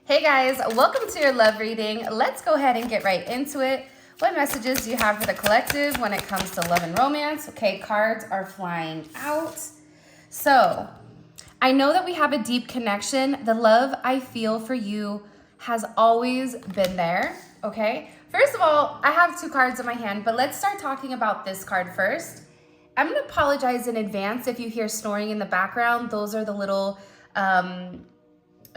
Hey guys, welcome to your love reading. Let's go ahead and get right into it. What messages do you have for the collective when it comes to love and romance? Okay, cards are flying out. So, I know that we have a deep connection. The love I feel for you has always been there, okay? First of all, I have two cards in my hand, but let's start talking about this card first. I'm gonna apologize in advance if you hear snoring in the background. Those are the little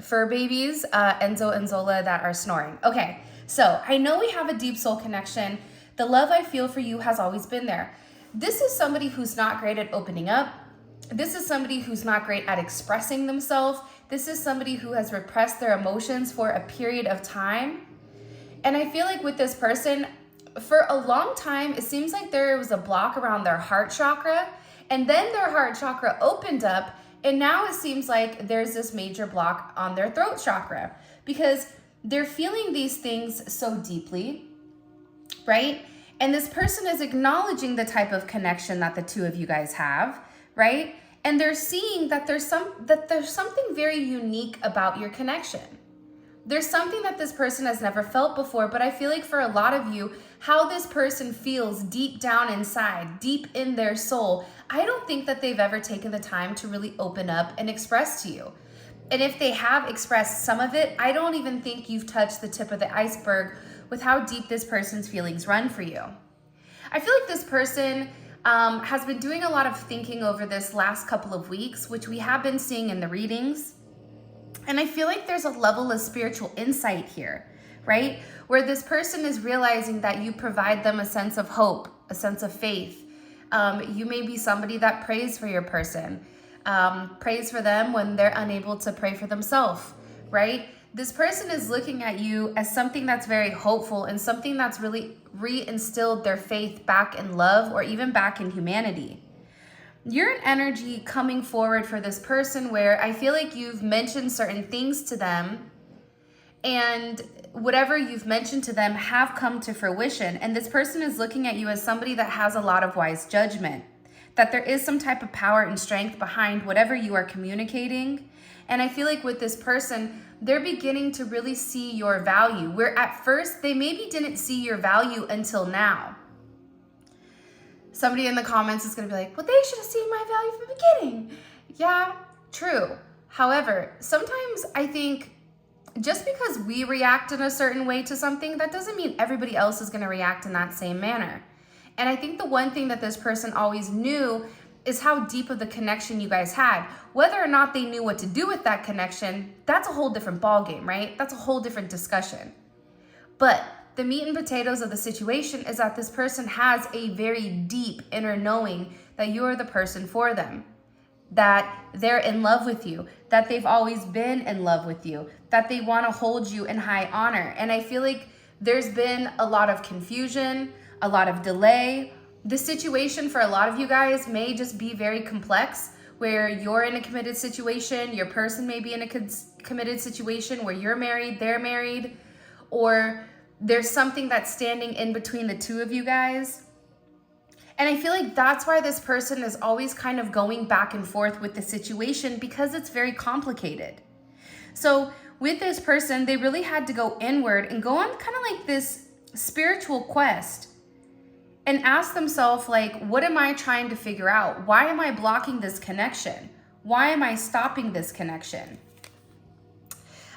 fur babies, Enzo and Zola, that are snoring. Okay, so I know we have a deep soul connection. The love I feel for you has always been there. This is somebody who's not great at opening up. This is somebody who's not great at expressing themselves. This is somebody who has repressed their emotions for a period of time. And I feel like with this person, for a long time, it seems like there was a block around their heart chakra, and then their heart chakra opened up, and now it seems like there's this major block on their throat chakra because they're feeling these things so deeply, right? And this person is acknowledging the type of connection that the two of you guys have, right? And they're seeing that there's something very unique about your connection. There's something that this person has never felt before, but I feel like for a lot of you, how this person feels deep down inside, deep in their soul, I don't think that they've ever taken the time to really open up and express to you. And if they have expressed some of it, I don't even think you've touched the tip of the iceberg with how deep this person's feelings run for you. I feel like this person has been doing a lot of thinking over this last couple of weeks, which we have been seeing in the readings. And I feel like there's a level of spiritual insight here, right? Where this person is realizing that you provide them a sense of hope, a sense of faith. You may be somebody that prays for your person, prays for them when they're unable to pray for themselves, right? This person is looking at you as something that's very hopeful and something that's really reinstilled their faith back in love or even back in humanity. You're an energy coming forward for this person where I feel like you've mentioned certain things to them, and whatever you've mentioned to them have come to fruition. And this person is looking at you as somebody that has a lot of wise judgment, that there is some type of power and strength behind whatever you are communicating. And I feel like with this person, they're beginning to really see your value, where at first they maybe didn't see your value until now. Somebody in the comments is going to be like, well, they should have seen my value from the beginning. Yeah, true. However, sometimes I think just because we react in a certain way to something, that doesn't mean everybody else is going to react in that same manner. And I think the one thing that this person always knew is how deep of the connection you guys had. Whether or not they knew what to do with that connection, that's a whole different ballgame, right? That's a whole different discussion. But the meat and potatoes of the situation is that this person has a very deep inner knowing that you're the person for them, that they're in love with you, that they've always been in love with you, that they want to hold you in high honor. And I feel like there's been a lot of confusion, a lot of delay. The situation for a lot of you guys may just be very complex, where you're in a committed situation, your person may be in a committed situation where you're married, they're married, or there's something that's standing in between the two of you guys. And I feel like that's why this person is always kind of going back and forth with the situation, because it's very complicated. So with this person, they really had to go inward and go on kind of like this spiritual quest and ask themselves, like, what am I trying to figure out? Why am I blocking this connection? Why am I stopping this connection?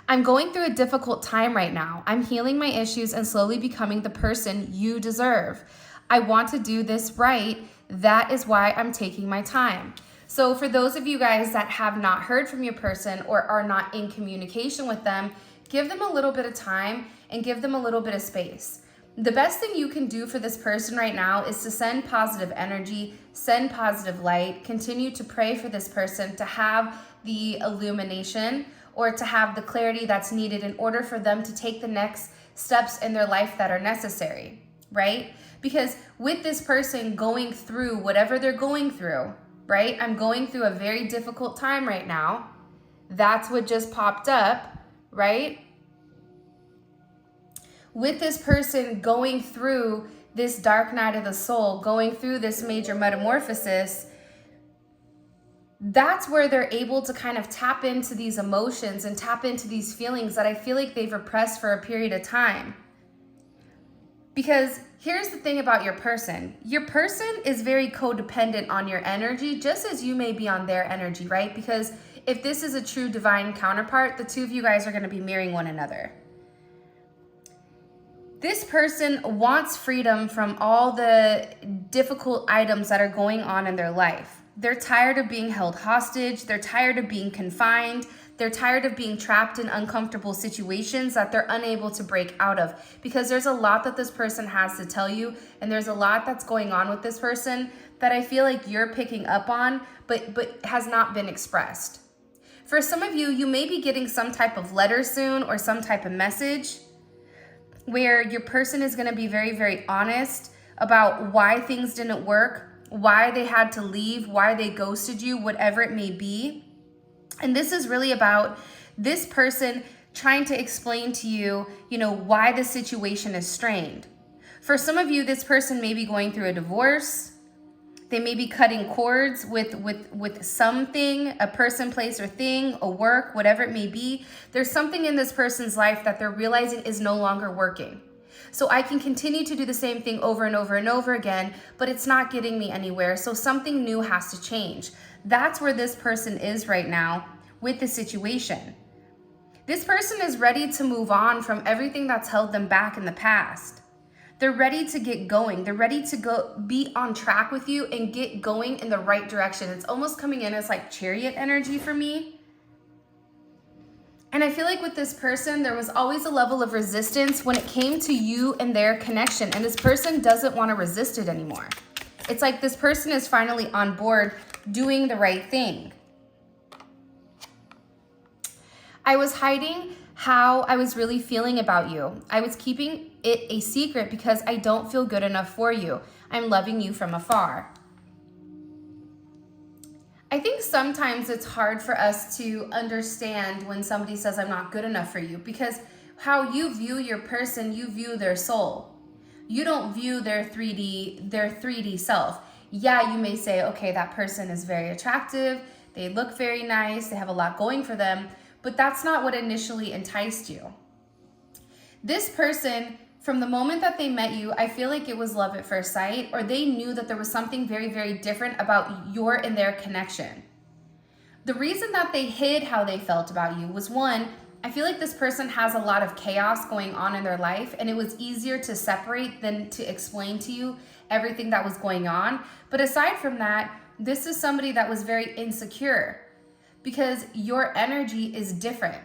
I'm going through a difficult time right now. I'm healing my issues and slowly becoming the person you deserve. I want to do this right. That is why I'm taking my time. So for those of you guys that have not heard from your person or are not in communication with them, give them a little bit of time and give them a little bit of space. The best thing you can do for this person right now is to send positive energy, send positive light, continue to pray for this person to have the illumination or to have the clarity that's needed in order for them to take the next steps in their life that are necessary, right? Because with this person going through whatever they're going through, right? I'm going through a very difficult time right now. That's what just popped up, right? With this person going through this dark night of the soul, going through this major metamorphosis, that's where they're able to kind of tap into these emotions and tap into these feelings that I feel like they've repressed for a period of time. Because here's the thing about your person. Your person is very codependent on your energy, just as you may be on their energy, right? Because if this is a true divine counterpart, the two of you guys are going to be mirroring one another. This person wants freedom from all the difficult items that are going on in their life. They're tired of being held hostage. They're tired of being confined. They're tired of being trapped in uncomfortable situations that they're unable to break out of, because there's a lot that this person has to tell you, and there's a lot that's going on with this person that I feel like you're picking up on, but has not been expressed. For some of you, you may be getting some type of letter soon or some type of message where your person is going to be very, very honest about why things didn't work, why they had to leave, why they ghosted you, whatever it may be. And this is really about this person trying to explain to you, why the situation is strained. For some of you, this person may be going through a divorce. They may be cutting cords with something, a person, place, or thing, a work, whatever it may be. There's something in this person's life that they're realizing is no longer working. So I can continue to do the same thing over and over and over again, but it's not getting me anywhere. So something new has to change. That's where this person is right now with the situation. This person is ready to move on from everything that's held them back in the past. They're ready to get going. They're ready to go be on track with you and get going in the right direction. It's almost coming in as like chariot energy for me. And I feel like with this person, there was always a level of resistance when it came to you and their connection. And this person doesn't want to resist it anymore. It's like this person is finally on board doing the right thing. I was hiding how I was really feeling about you. I was keeping it a secret because I don't feel good enough for you. I'm loving you from afar. I think sometimes it's hard for us to understand when somebody says I'm not good enough for you, because how you view your person, you view their soul. You don't view their 3D self. Yeah, you may say, okay, that person is very attractive. They look very nice. They have a lot going for them. But that's not what initially enticed you. This person, from the moment that they met you, I feel like it was love at first sight, or they knew that there was something very, very different about your and their connection. The reason that they hid how they felt about you was, one, I feel like this person has a lot of chaos going on in their life, and it was easier to separate than to explain to you everything that was going on. But aside from that, this is somebody that was very insecure, because your energy is different.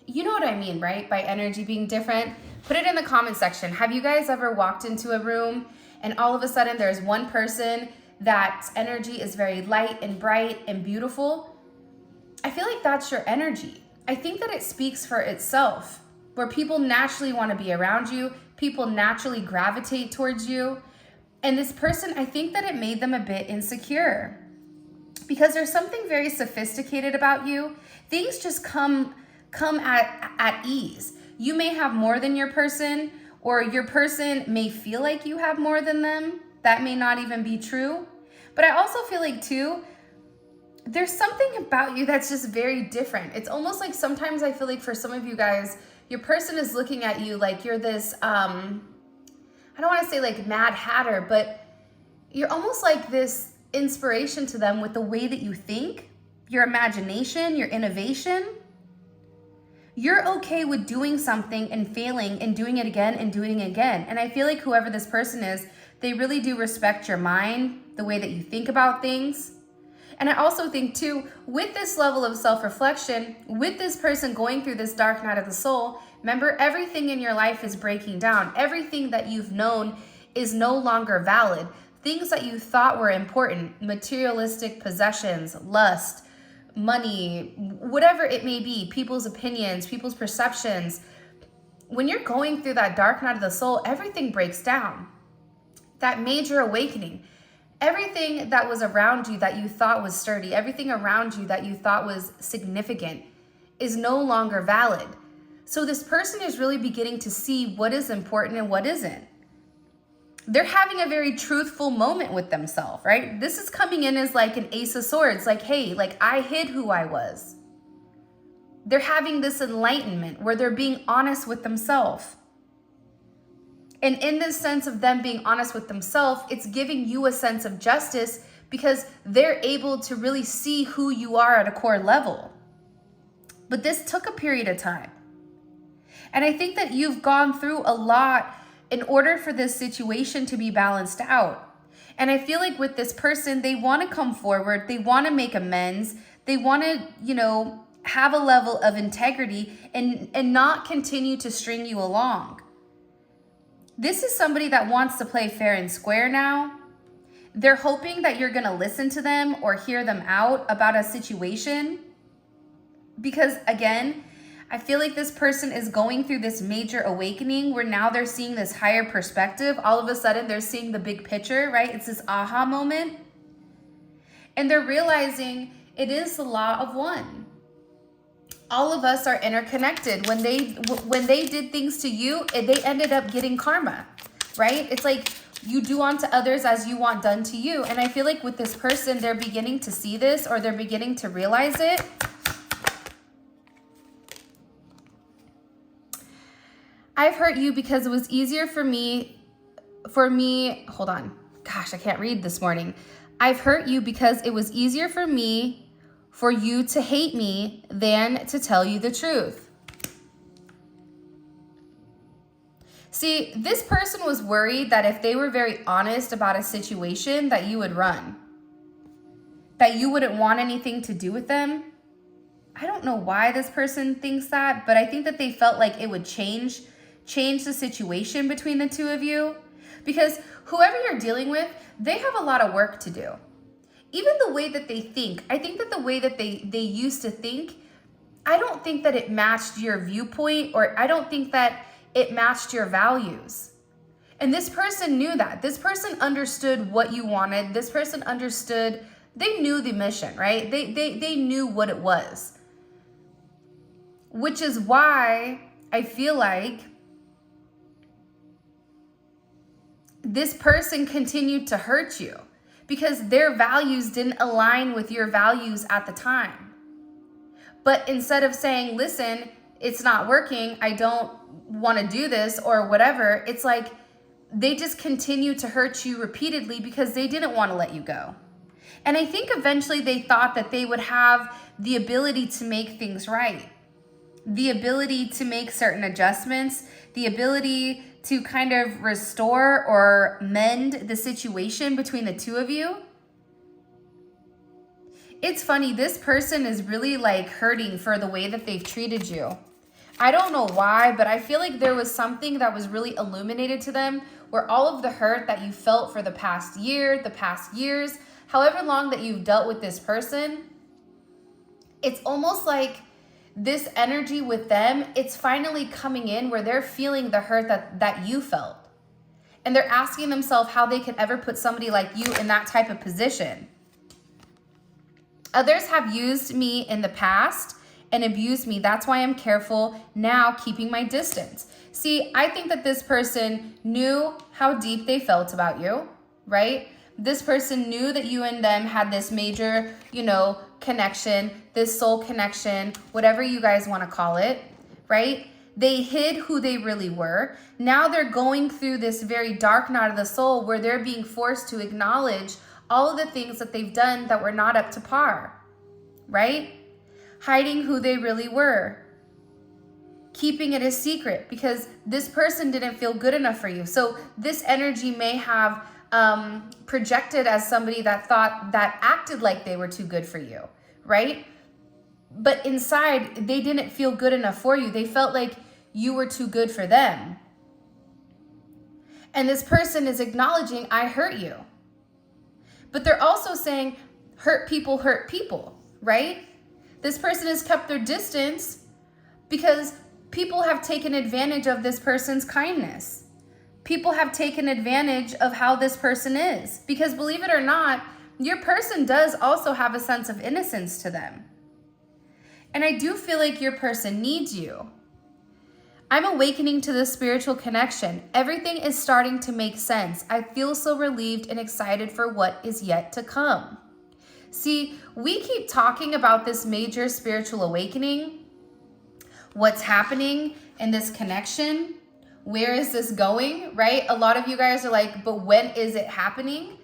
You know what I mean, right? By energy being different. Put it in the comment section. Have you guys ever walked into a room and all of a sudden there's one person that energy is very light and bright and beautiful? I feel like that's your energy. I think that it speaks for itself, where people naturally want to be around you. People naturally gravitate towards you. And this person, I think that it made them a bit insecure, because there's something very sophisticated about you. Things just come at ease. You may have more than your person, or your person may feel like you have more than them. That may not even be true. But I also feel like too, there's something about you that's just very different. It's almost like sometimes I feel like for some of you guys, your person is looking at you like you're this, I don't want to say like Mad Hatter, but you're almost like this inspiration to them with the way that you think, your imagination, your innovation. You're okay with doing something and failing and doing it again and doing it again. And I feel like whoever this person is, they really do respect your mind, the way that you think about things. And I also think too, with this level of self-reflection, with this person going through this dark night of the soul, remember, everything in your life is breaking down. Everything that you've known is no longer valid. Things that you thought were important, materialistic possessions, lust, money, whatever it may be, people's opinions, people's perceptions. When you're going through that dark night of the soul, everything breaks down. That major awakening, everything that was around you that you thought was sturdy, everything around you that you thought was significant is no longer valid. So this person is really beginning to see what is important and what isn't. they're having a very truthful moment with themselves, right? This is coming in as like an Ace of Swords, like, hey, like I hid who I was. They're having this enlightenment where they're being honest with themselves. And in this sense of them being honest with themselves, it's giving you a sense of justice because they're able to really see who you are at a core level. But this took a period of time. And I think that you've gone through a lot in order for this situation to be balanced out. And I feel like with this person, they want to come forward. They want to make amends. They want to, have a level of integrity and not continue to string you along. This is somebody that wants to play fair and square now. They're hoping that you're going to listen to them or hear them out about a situation. Because again, I feel like this person is going through this major awakening where now they're seeing this higher perspective. All of a sudden, they're seeing the big picture, right? It's this aha moment. And they're realizing it is the law of one. All of us are interconnected. When they did things to you, they ended up getting karma, right? It's like you do unto others as you want done to you. And I feel like with this person, they're beginning to see this or they're beginning to realize it. I've hurt you because it was easier for me, hold on. Gosh, I can't read this morning. I've hurt you because it was easier for me for you to hate me than to tell you the truth. See, this person was worried that if they were very honest about a situation that you would run, that you wouldn't want anything to do with them. I don't know why this person thinks that, but I think that they felt like it would change the situation between the two of you, because whoever you're dealing with, they have a lot of work to do. Even the way that they think, I think that the way that they used to think, I don't think that it matched your viewpoint, or I don't think that it matched your values. And this person knew that. This person understood what you wanted. This person understood, they knew the mission, right? They knew what it was. Which is why I feel like this person continued to hurt you, because their values didn't align with your values at the time. But instead of saying, listen, it's not working, I don't want to do this or whatever, it's like they just continue to hurt you repeatedly because they didn't want to let you go. And I think eventually they thought that they would have the ability to make things right, the ability to make certain adjustments, the ability to kind of restore or mend the situation between the two of you. It's funny, this person is really like hurting for the way that they've treated you. I don't know why, but I feel like there was something that was really illuminated to them where all of the hurt that you felt for the past year, the past years, however long that you've dealt with this person, it's almost like this energy with them, it's finally coming in where they're feeling the hurt that you felt. And they're asking themselves how they could ever put somebody like you in that type of position. Others have used me in the past and abused me. That's why I'm careful now, keeping my distance. See, I think that this person knew how deep they felt about you, right? This person knew that you and them had this major, connection, this soul connection, whatever you guys want to call it, right? They hid who they really were. Now they're going through this very dark night of the soul where they're being forced to acknowledge all of the things that they've done that were not up to par, right? Hiding who they really were. Keeping it a secret because this person didn't feel good enough for you. So this energy may have projected as somebody that acted like they were too good for you, right? But inside, they didn't feel good enough for you. They felt like you were too good for them. And this person is acknowledging, I hurt you. But they're also saying, hurt people, right? This person has kept their distance because people have taken advantage of this person's kindness. People have taken advantage of how this person is. Because believe it or not, your person does also have a sense of innocence to them. And I do feel like your person needs you. I'm awakening to this spiritual connection. Everything is starting to make sense. I feel so relieved and excited for what is yet to come. See, we keep talking about this major spiritual awakening, what's happening in this connection, where is this going, right? A lot of you guys are like, but when is it happening?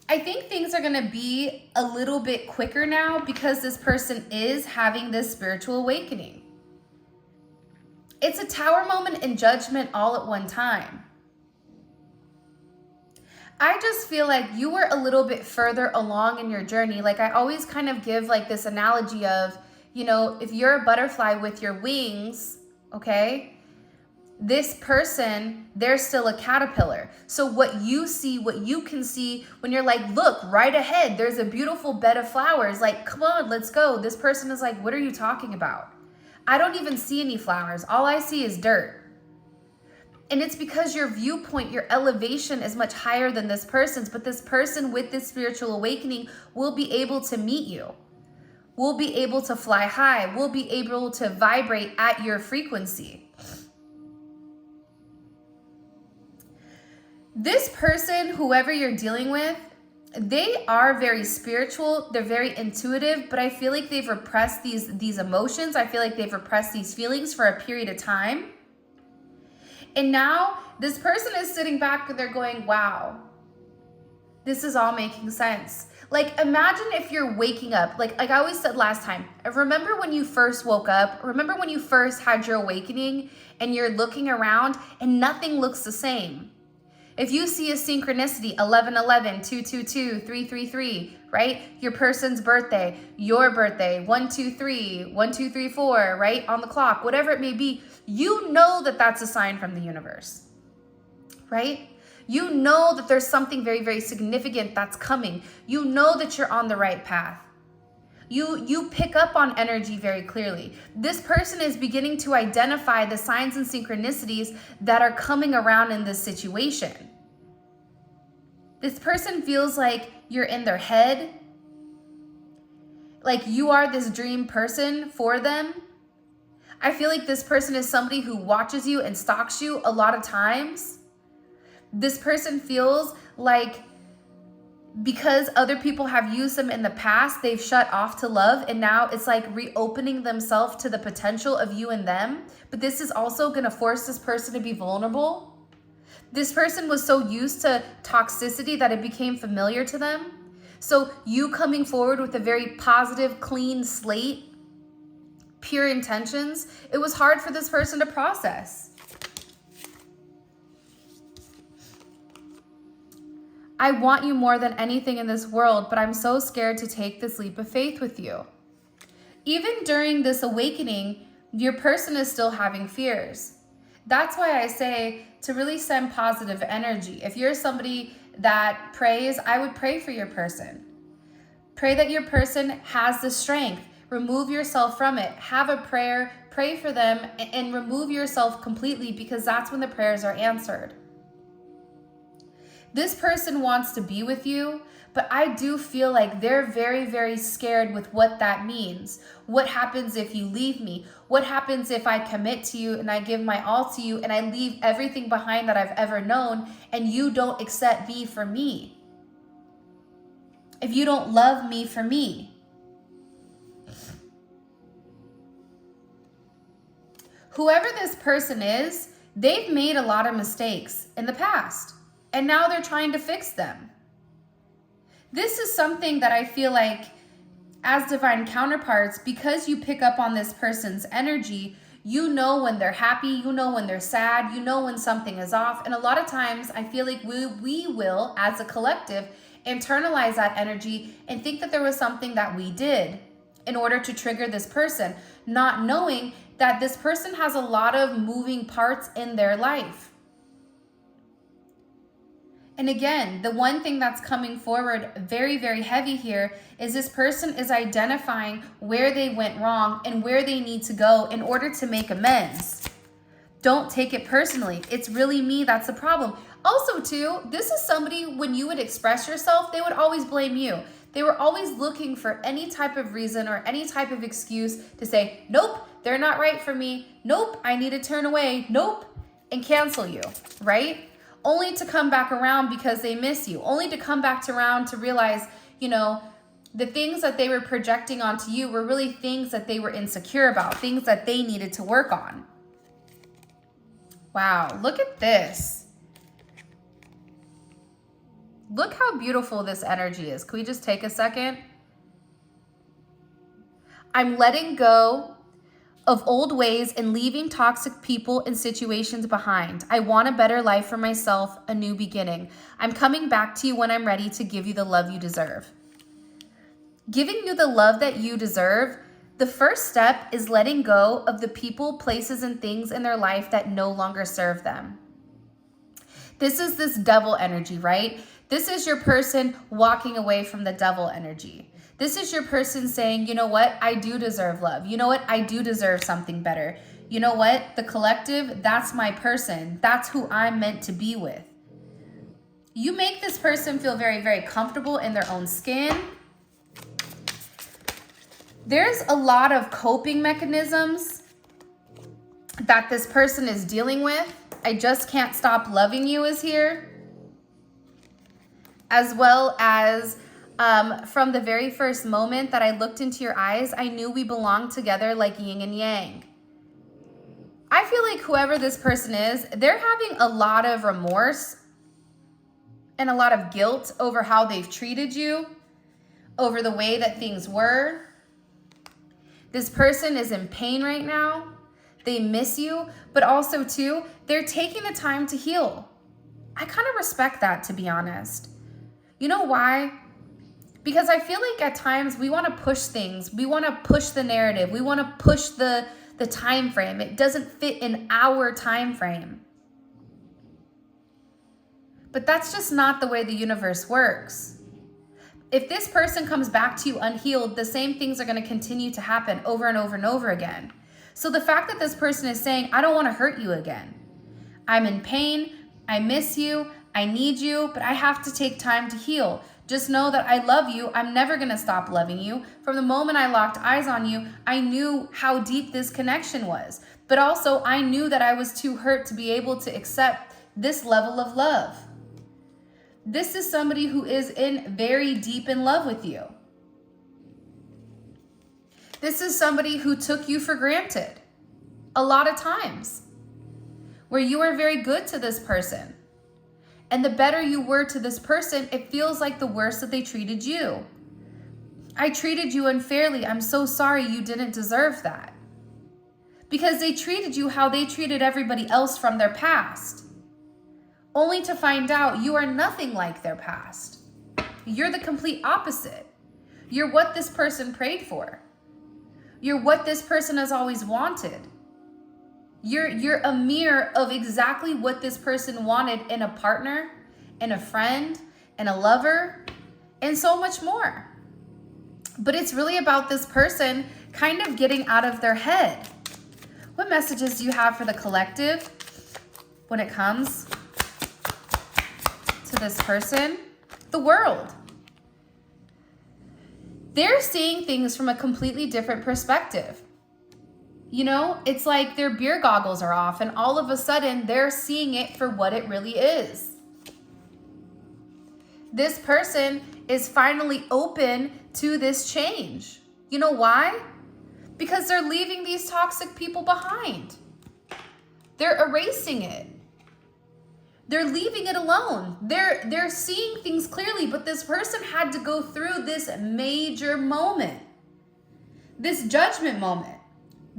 I think things are going to be a little bit quicker now because this person is having this spiritual awakening. It's a Tower moment and Judgment all at one time. I just feel like you were a little bit further along in your journey. Like I always kind of give like this analogy of, you know, if you're a butterfly with your wings, okay, this person, they're still a caterpillar. So what you see, what you can see when you're like, look, right ahead, there's a beautiful bed of flowers. Like, come on, let's go. This person is like, what are you talking about? I don't even see any flowers. All I see is dirt. And it's because your viewpoint, your elevation is much higher than this person's, but this person with this spiritual awakening will be able to meet you. Will be able to fly high. Will be able to vibrate at your frequency. This person, whoever you're dealing with, they are very spiritual. They're very intuitive, but I feel like they've repressed these emotions. I feel like they've repressed these feelings for a period of time. And now this person is sitting back and they're going, wow, this is all making sense. Like, imagine if you're waking up, like I always said last time, remember when you first woke up, remember when you first had your awakening and you're looking around and nothing looks the same. If you see a synchronicity, 1111, 222, 333, right? Your person's birthday, your birthday, 123, 1234, right? On the clock, whatever it may be, you know that that's a sign from the universe, right? You know that there's something very, very significant that's coming. You know that you're on the right path. You pick up on energy very clearly. This person is beginning to identify the signs and synchronicities that are coming around in this situation. This person feels like you're in their head, like you are this dream person for them. I feel like this person is somebody who watches you and stalks you a lot of times. This person feels like because other people have used them in the past, they've shut off to love, and now it's like reopening themselves to the potential of you and them. But this is also going to force this person to be vulnerable. This person was so used to toxicity that it became familiar to them. So you coming forward with a very positive, clean slate, pure intentions, it was hard for this person to process. I want you more than anything in this world, but I'm so scared to take this leap of faith with you. Even during this awakening, your person is still having fears. That's why I say to really send positive energy. If you're somebody that prays, I would pray for your person. Pray that your person has the strength. Remove yourself from it. Have a prayer, pray for them, and remove yourself completely, because that's when the prayers are answered. This person wants to be with you, but I do feel like they're very, very scared with what that means. What happens if you leave me? What happens if I commit to you and I give my all to you and I leave everything behind that I've ever known and you don't accept me for me? If you don't love me for me? Whoever this person is, they've made a lot of mistakes in the past, and now they're trying to fix them. This is something that I feel like as divine counterparts, because you pick up on this person's energy, you know when they're happy, you know when they're sad, you know when something is off. And a lot of times I feel like we will, as a collective, internalize that energy and think that there was something that we did in order to trigger this person, not knowing that this person has a lot of moving parts in their life. And again, the one thing that's coming forward very, very heavy here is this person is identifying where they went wrong and where they need to go in order to make amends. Don't take it personally. It's really me that's the problem. Also, too, this is somebody, when you would express yourself, they would always blame you. They were always looking for any type of reason or any type of excuse to say, nope, they're not right for me. Nope, I need to turn away. Nope, and cancel you, right? Only to come back around because they miss you. Only to come back around to realize, you know, the things that they were projecting onto you were really things that they were insecure about, things that they needed to work on. Wow, look at this. Look how beautiful this energy is. Can we just take a second? I'm letting go of old ways and leaving toxic people and situations behind. I want a better life for myself, a new beginning. I'm coming back to you when I'm ready to give you the love you deserve. Giving you the love that you deserve, the first step is letting go of the people, places, and things in their life that no longer serve them. This is this devil energy, right? This is your person walking away from the devil energy. This is your person saying, you know what? I do deserve love. You know what? I do deserve something better. You know what? The collective, that's my person. That's who I'm meant to be with. You make this person feel very, very comfortable in their own skin. There's a lot of coping mechanisms that this person is dealing with. I just can't stop loving you is here. As well as from the very first moment that I looked into your eyes, I knew we belonged together like yin and yang. I feel like whoever this person is, they're having a lot of remorse and a lot of guilt over how they've treated you, over the way that things were. This person is in pain right now. They miss you, but also too, they're taking the time to heal. I kind of respect that, to be honest. You know why? Because I feel like at times we want to push things. We want to push the narrative. We want to push the time frame. It doesn't fit in our time frame. But that's just not the way the universe works. If this person comes back to you unhealed, the same things are going to continue to happen over and over and over again. So the fact that this person is saying, I don't want to hurt you again. I'm in pain. I miss you. I need you, but I have to take time to heal. Just know that I love you. I'm never going to stop loving you. From the moment I locked eyes on you, I knew how deep this connection was. But also, I knew that I was too hurt to be able to accept this level of love. This is somebody who is very deep in love with you. This is somebody who took you for granted a lot of times, where you were very good to this person. And the better you were to this person, it feels like the worse that they treated you. I treated you unfairly. I'm so sorry, you didn't deserve that. Because they treated you how they treated everybody else from their past. Only to find out you are nothing like their past. You're the complete opposite. You're what this person prayed for. You're what this person has always wanted. You're a mirror of exactly what this person wanted in a partner, in a friend, in a lover, and so much more. But it's really about this person kind of getting out of their head. What messages do you have for the collective when it comes to this person? The world. They're seeing things from a completely different perspective. You know, it's like their beer goggles are off and all of a sudden they're seeing it for what it really is. This person is finally open to this change. You know why? Because they're leaving these toxic people behind. They're erasing it. They're leaving it alone. They're seeing things clearly, but this person had to go through this major moment, this judgment moment,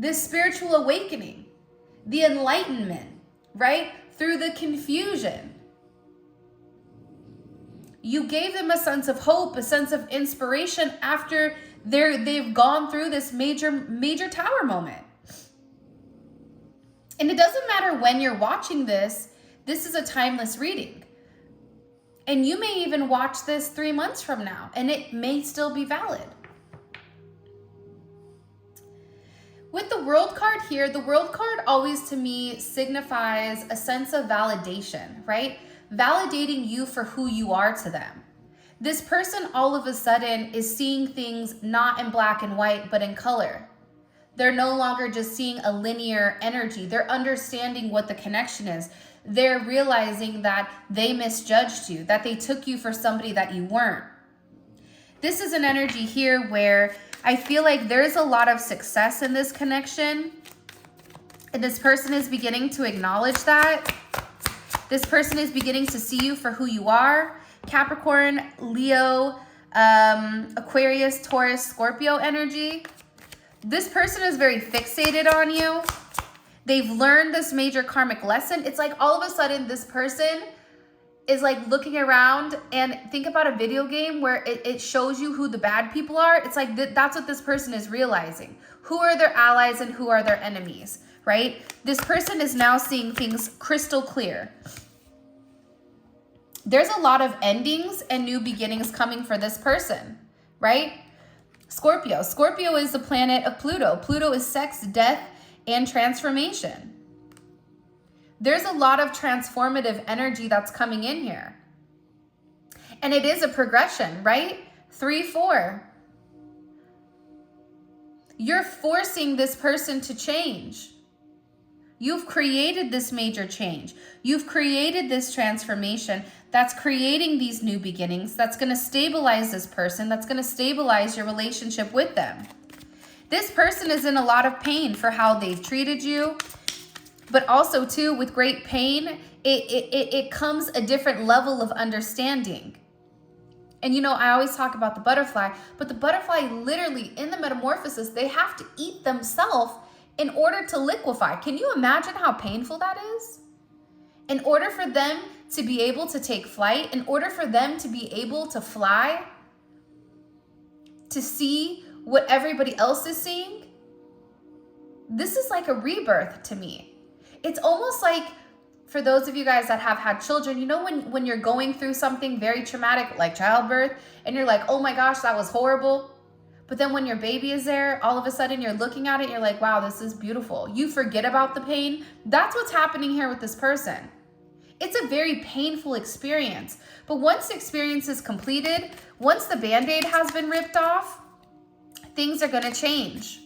this spiritual awakening, the enlightenment, right? Through the confusion. You gave them a sense of hope, a sense of inspiration after they've gone through this major tower moment. And it doesn't matter when you're watching this. This is a timeless reading. And you may even watch this 3 months from now, and it may still be valid. With the World card here, the World card always to me signifies a sense of validation, right? Validating you for who you are to them. This person all of a sudden is seeing things not in black and white, but in color. They're no longer just seeing a linear energy. They're understanding what the connection is. They're realizing that they misjudged you, that they took you for somebody that you weren't. This is an energy here where I feel like there's a lot of success in this connection. And this person is beginning to acknowledge that. This person is beginning to see you for who you are. Capricorn, Leo, Aquarius, Taurus, Scorpio energy. This person is very fixated on you. They've learned this major karmic lesson. It's like all of a sudden this person is like looking around, and think about a video game where it shows you who the bad people are. It's like that's what this person is realizing. Who are their allies and who are their enemies, right? This person is now seeing things crystal clear. There's a lot of endings and new beginnings coming for this person, right? Scorpio. Scorpio is the planet of Pluto. Pluto is sex, death, and transformation. There's a lot of transformative energy that's coming in here. And it is a progression, right? 3, 4. You're forcing this person to change. You've created this major change. You've created this transformation that's creating these new beginnings, that's going to stabilize this person, that's going to stabilize your relationship with them. This person is in a lot of pain for how they've treated you, but also too, with great pain, it comes a different level of understanding. And you know, I always talk about the butterfly, but the butterfly literally in the metamorphosis, they have to eat themselves in order to liquefy. Can you imagine how painful that is? In order for them to be able to take flight, in order for them to be able to fly, to see what everybody else is seeing, this is like a rebirth to me. It's almost like, for those of you guys that have had children, you know when you're going through something very traumatic like childbirth and you're like, oh my gosh, that was horrible. But then when your baby is there, all of a sudden you're looking at it, you're like, wow, this is beautiful. You forget about the pain. That's what's happening here with this person. It's a very painful experience. But once the experience is completed, once the Band-Aid has been ripped off, things are gonna change.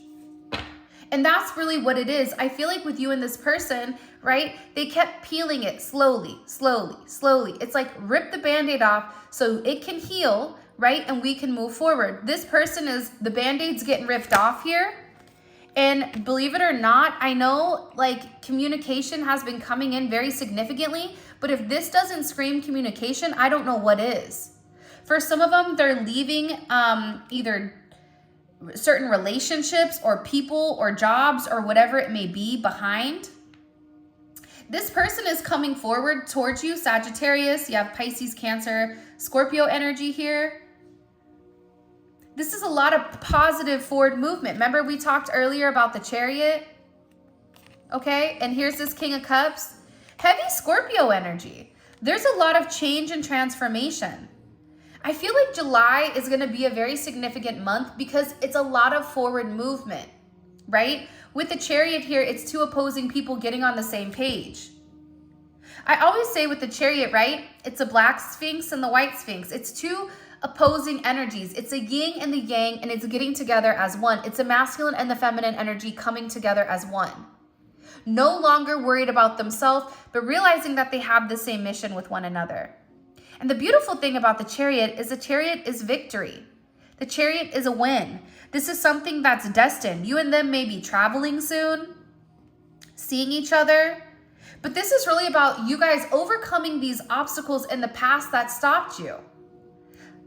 And that's really what it is. I feel like with you and this person, right? They kept peeling it slowly, slowly, slowly. It's like rip the Band-Aid off so it can heal, right? And we can move forward. This person is, the Band-Aid's getting ripped off here. And believe it or not, I know like communication has been coming in very significantly, but if this doesn't scream communication, I don't know what is. For some of them, they're leaving either certain relationships or people or jobs or whatever it may be behind. This person is coming forward towards you, Sagittarius. You have Pisces, Cancer, Scorpio energy here. This is a lot of positive forward movement. Remember we talked earlier about the Chariot? Okay, and here's this King of Cups. Heavy Scorpio energy. There's a lot of change and transformation. I feel like July is going to be a very significant month because it's a lot of forward movement, right? With the Chariot here, it's two opposing people getting on the same page. I always say with the Chariot, right? It's a black Sphinx and the white Sphinx. It's two opposing energies. It's a yin and the yang, and it's getting together as one. It's a masculine and the feminine energy coming together as one. No longer worried about themselves, but realizing that they have the same mission with one another. And the beautiful thing about the Chariot is victory. The Chariot is a win. This is something that's destined. You and them may be traveling soon, seeing each other, but this is really about you guys overcoming these obstacles in the past that stopped you.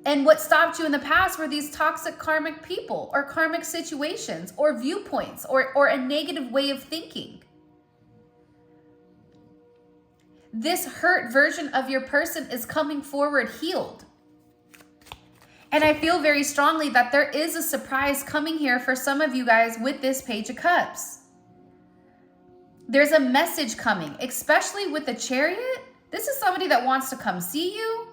And what stopped you in the past were these toxic karmic people or karmic situations or viewpoints or a negative way of thinking. This hurt version of your person is coming forward healed. And I feel very strongly that there is a surprise coming here for some of you guys with this Page of Cups. There's a message coming, especially with the Chariot. This is somebody that wants to come see you.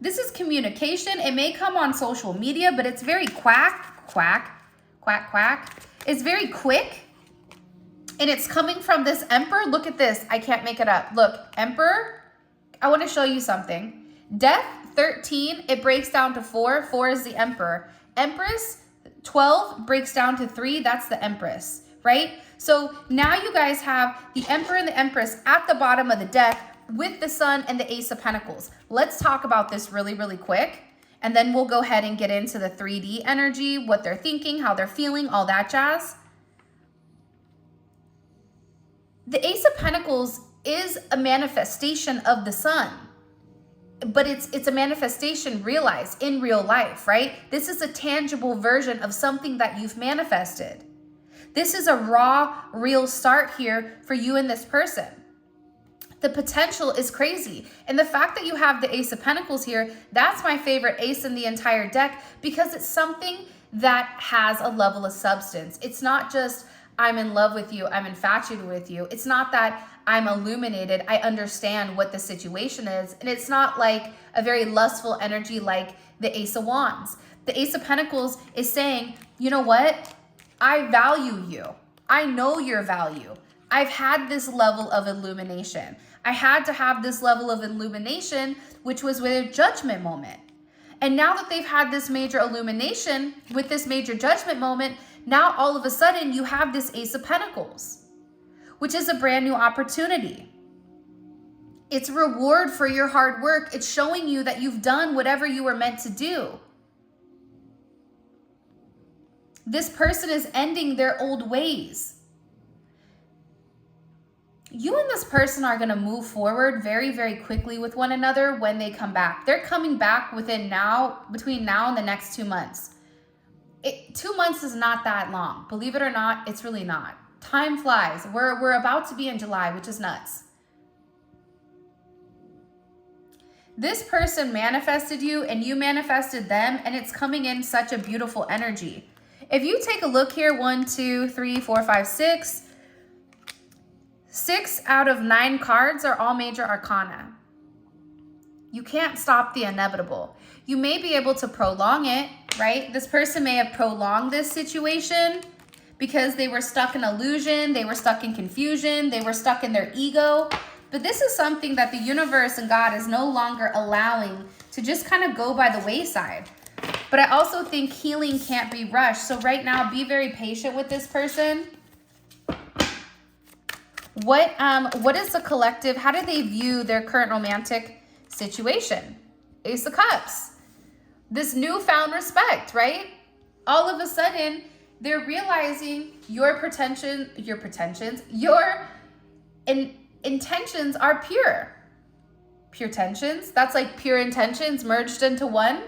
This is communication. It may come on social media, but it's very quack. It's very quick. And it's coming from this Emperor. Look at this. I can't make it up. Look, Emperor. I want to show you something. Death, 13. It breaks down to 4. 4 is the Emperor. Empress, 12 breaks down to 3. That's the Empress, right? So now you guys have the Emperor and the Empress at the bottom of the deck with the Sun and the Ace of Pentacles. Let's talk about this really, really quick. And then we'll go ahead and get into the 3D energy, what they're thinking, how they're feeling, all that jazz. The Ace of Pentacles is a manifestation of the Sun. But it's a manifestation realized in real life, right? This is a tangible version of something that you've manifested. This is a raw, real start here for you and this person. The potential is crazy. And the fact that you have the Ace of Pentacles here, that's my favorite ace in the entire deck because it's something that has a level of substance. It's not just, I'm in love with you, I'm infatuated with you. It's not that I'm illuminated, I understand what the situation is. And it's not like a very lustful energy like the Ace of Wands. The Ace of Pentacles is saying, you know what? I value you. I know your value. I've had this level of illumination. I had to have this level of illumination, which was with a judgment moment. And now that they've had this major illumination with this major judgment moment, now all of a sudden you have this Ace of Pentacles, which is a brand new opportunity. It's reward for your hard work. It's showing you that you've done whatever you were meant to do. This person is ending their old ways. You and this person are going to move forward very, very quickly with one another when they come back. They're coming back between now and the next 2 months. 2 months is not that long. Believe it or not, it's really not. Time flies. We're about to be in July, which is nuts. This person manifested you and you manifested them, and it's coming in such a beautiful energy. If you take a look here, 1, 2, 3, 4, 5, 6. 6 out of 9 cards are all major arcana. You can't stop the inevitable. You may be able to prolong it, right? This person may have prolonged this situation because they were stuck in illusion, they were stuck in confusion, they were stuck in their ego. But this is something that the universe and God is no longer allowing to just kind of go by the wayside. But I also think healing can't be rushed. So right now, be very patient with this person. What is the collective? How do they view their current romantic situation? Ace of Cups. This newfound respect, right? All of a sudden, they're realizing your intentions are pure. Pure tensions. That's like pure intentions merged into one.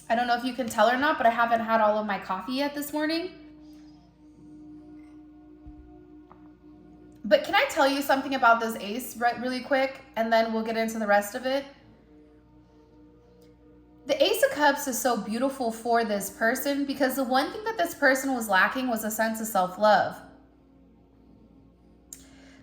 I don't know if you can tell or not, but I haven't had all of my coffee yet this morning. But can I tell you something about this ace really quick, and then we'll get into the rest of it? The Ace of Cups is so beautiful for this person because the one thing that this person was lacking was a sense of self-love.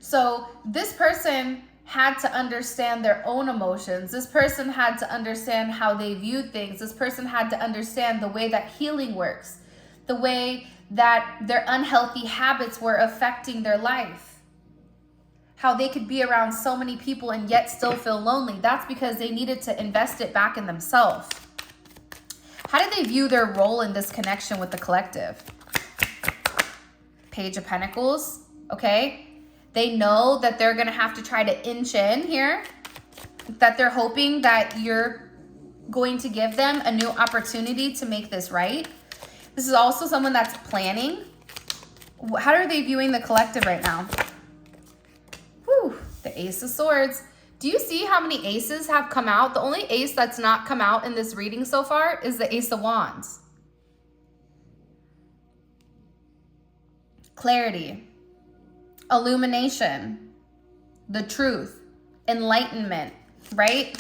So this person had to understand their own emotions. This person had to understand how they viewed things. This person had to understand the way that healing works, the way that their unhealthy habits were affecting their life, how they could be around so many people and yet still feel lonely. That's because they needed to invest it back in themselves. How do they view their role in this connection with the collective? Page of Pentacles, okay? They know that they're going to have to try to inch in here, that they're hoping that you're going to give them a new opportunity to make this right. This is also someone that's planning. How are they viewing the collective right now? Whew, the Ace of Swords. Do you see how many aces have come out? The only ace that's not come out in this reading so far is the Ace of Wands. Clarity. Illumination, the truth, enlightenment, right?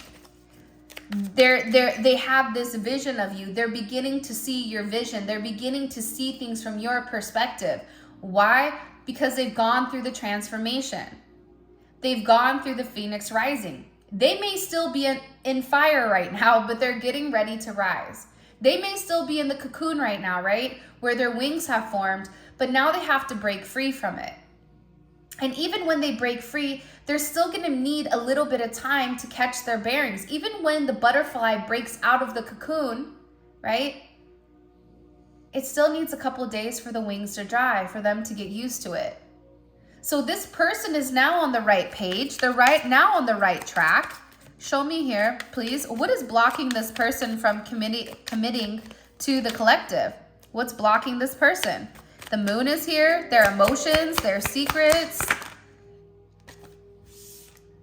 They have this vision of you. They're beginning to see your vision. They're beginning to see things from your perspective. Why? Because they've gone through the transformation. They've gone through the Phoenix rising. They may still be in fire right now, but they're getting ready to rise. They may still be in the cocoon right now, right? Where their wings have formed, but now they have to break free from it. And even when they break free, they're still going to need a little bit of time to catch their bearings. Even when the butterfly breaks out of the cocoon, right? it still needs a couple of days for the wings to dry, for them to get used to it. So this person is now on the right page. They're now on the right track. Show me here, please. What is blocking this person from committing to the collective? What's blocking this person? The moon is here, their emotions, their secrets.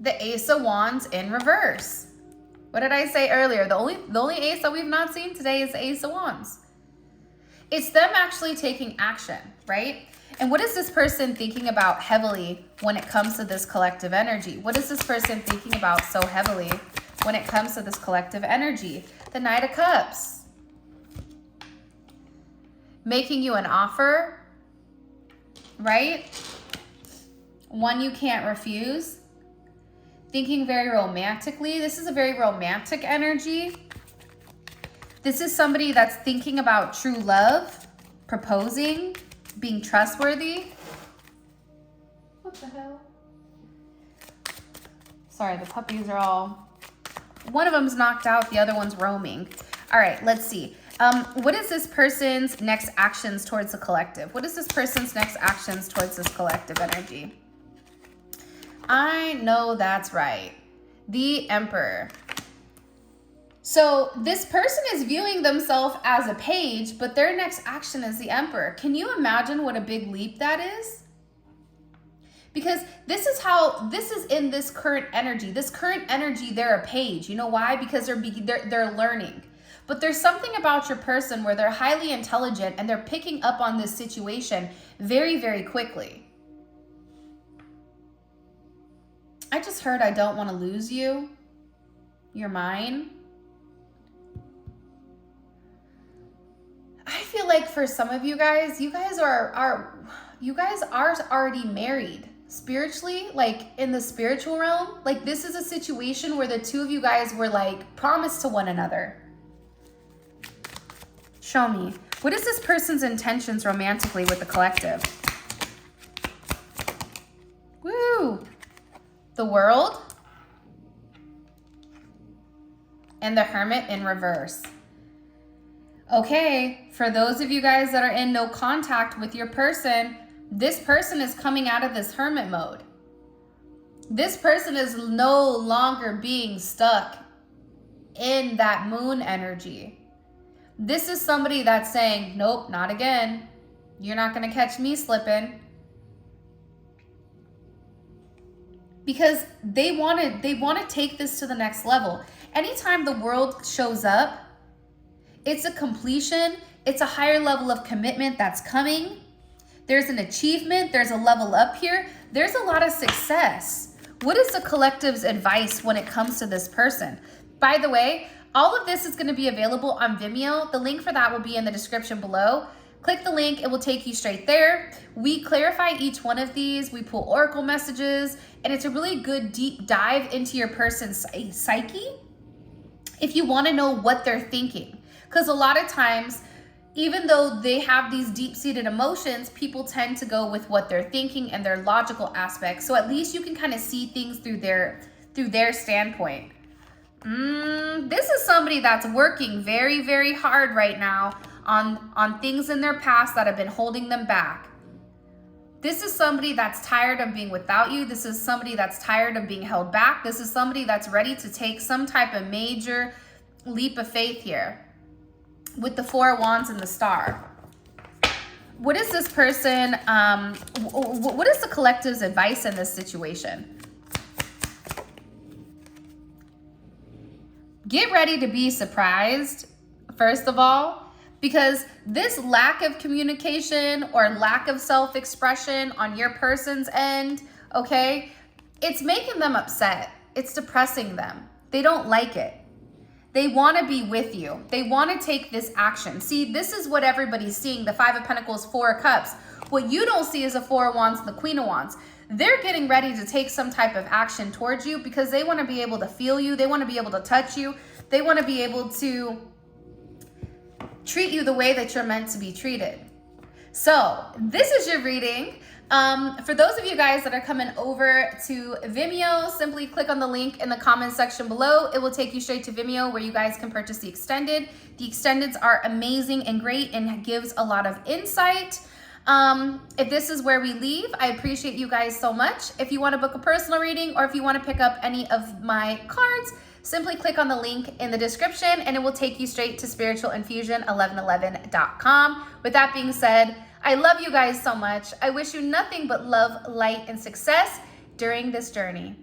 The Ace of Wands in reverse. What did I say earlier? The only ace that we've not seen today is the Ace of Wands. It's them actually taking action, right? And what is this person thinking about heavily when it comes to this collective energy? What is this person thinking about so heavily when it comes to this collective energy? The Knight of Cups. Making you an offer, right? One you can't refuse. Thinking very romantically. This is a very romantic energy. This is somebody that's thinking about true love, proposing, being trustworthy. What the hell? Sorry, the puppies are all... One of them's knocked out, the other one's roaming. All right, let's see. What is this person's next actions towards the collective? What is this person's next actions towards this collective energy? I know that's right. The Emperor. So this person is viewing themselves as a page, but their next action is the Emperor. Can you imagine what a big leap that is? Because this is in this current energy. This current energy, they're a page. You know why? Because they're learning. But there's something about your person where they're highly intelligent and they're picking up on this situation very, very quickly. I just heard I don't want to lose you. You're mine. I feel like for some of you guys are already married spiritually, like in the spiritual realm. Like this is a situation where the two of you guys were like promised to one another. Show me. What is this person's intentions romantically with the collective? Woo! The World. And the Hermit in reverse. Okay, for those of you guys that are in no contact with your person, this person is coming out of this hermit mode. This person is no longer being stuck in that moon energy. This is somebody that's saying, nope, not again. You're not going to catch me slipping. Because they want to take this to the next level. Anytime the World shows up, it's a completion. It's a higher level of commitment that's coming. There's an achievement. There's a level up here. There's a lot of success. What is the collective's advice when it comes to this person? By the way, all of this is going to be available on Vimeo. The link for that will be in the description below. Click the link. It will take you straight there. We clarify each one of these. We pull oracle messages, and it's a really good deep dive into your person's psyche if you want to know what they're thinking. Because a lot of times, even though they have these deep-seated emotions, people tend to go with what they're thinking and their logical aspects. So at least you can kind of see things through their standpoint. This is somebody that's working very, very hard right now on things in their past that have been holding them back. This is somebody that's tired of being without you. This is somebody that's tired of being held back. This is somebody that's ready to take some type of major leap of faith here. With the Four of Wands and the Star. What is this person, what is the collective's advice in this situation? Get ready to be surprised, first of all, because this lack of communication or lack of self-expression on your person's end, okay, it's making them upset. It's depressing them. They don't like it. They want to be with you. They want to take this action. See, this is what everybody's seeing. The Five of Pentacles, Four of Cups. What you don't see is the Four of Wands and the Queen of Wands. They're getting ready to take some type of action towards you because they want to be able to feel you. They want to be able to touch you. They want to be able to treat you the way that you're meant to be treated. So this is your reading. For those of you guys that are coming over to Vimeo, simply click on the link in the comment section below. It will take you straight to Vimeo where you guys can purchase the extended. The extendeds are amazing and great and gives a lot of insight. If this is where we leave, I appreciate you guys so much. If you want to book a personal reading or if you want to pick up any of my cards, simply click on the link in the description and it will take you straight to spiritualinfusion1111.com. With that being said, I love you guys so much. I wish you nothing but love, light, and success during this journey.